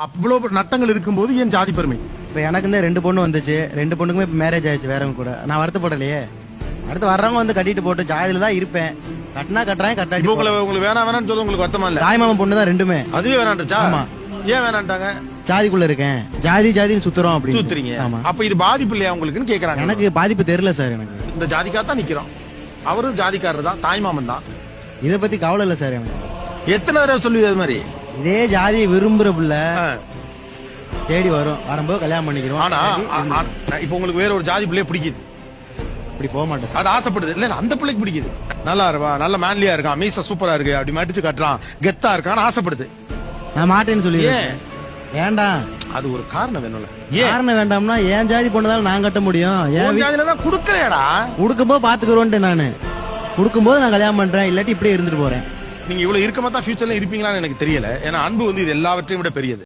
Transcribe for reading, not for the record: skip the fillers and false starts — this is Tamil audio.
அவ்வளவு நட்டங்கள் இருக்கும்போது ஏன் ஜாதி பெருமை? இப்ப எனக்கு இந்த 2 பொண்ணு வந்துச்சு, 2 பொண்ணுக்குமே இப்ப மேரேஜ் ஆயிடுச்சு வேறவங்க கூட. நான் வருத்தப்படலையே. அடுத்து வர்றவங்க வந்து கட்டிட்டு போட்டு ஜாதியில தான் இருப்பேன். கட்டினா கட்டுறேன், கட்டாட்டி இப்போ உங்களுக்கு வேணாம்னு சொல்ல உங்களுக்கு வருத்தமா இல்ல? தாய் மாமன் பொண்ணு தான் ரெண்டுமே. அதுவே வேணான்றுச்சா? ஆமா. ஏன் வேணான்ட்டாங்க? ஜாதிக்குள்ள இருக்கேன், ஜாதின்னு சுத்துறோம் அப்படி சுத்துறீங்க. ஆமா. அப்ப இது பாதிப்பு இல்லையா உங்களுக்குன்னு கேக்குறாங்க. எனக்கு பாதிப்பு தெரியல சார். எனக்கு இந்த ஜாதிக்காக தான் நிக்கிறோம். அவரும் ஜாதிக்காரர் தான், தாய்மாமன் தான். இத பத்தி கவலை இல்ல சார் எனக்கு. எத்தனை தடவை சொல்லுவீங்க அது மாதிரி? இதே ஜாதியை விரும்புற புள்ள தேடி வரும், வரும்போது கல்யாணம் பண்ணிக்கிறோம். ஆனா இப்ப உங்களுக்கு வேற ஒரு ஜாதி பிள்ளைய பிடிக்குது, இப்படி போக மாட்டேன் சார். அது ஆசைப்படுது இல்ல, அந்த பிள்ளைக்கு பிடிக்குது. நல்லா இருவா, நல்ல மேன்லியா இருக்கான், மீச சூப்பரா இருக்கு, அப்படி மடிச்சு கட்டுறான், கெத்தா இருக்கான்னு ஆசைப்படுது. நான் மாட்டேன்னு சொல்லி வேண்டாம். அது ஒரு காரணம் வேணும்ல. காரணம் வேண்டாம்னா என் ஜாதி பொண்ணுதான் நான் கட்ட முடியும். என் ஜாதியில தான் குடுக்கறேடா. கொடுக்கும்போது பாத்துக்கிறோன்ட்டு நானு கொடுக்கும்போது நான் கல்யாணம் பண்றேன், இல்லாட்டி இப்படியே இருந்துட்டு போறேன். நீங்க இவ்வளவு இருக்கமா தான் ஃபியூச்சர்ல இருப்பீங்களான்னு எனக்கு தெரியல. ஏன்னா அன்பு வந்து இது எல்லாவற்றையும் விட பெரியது.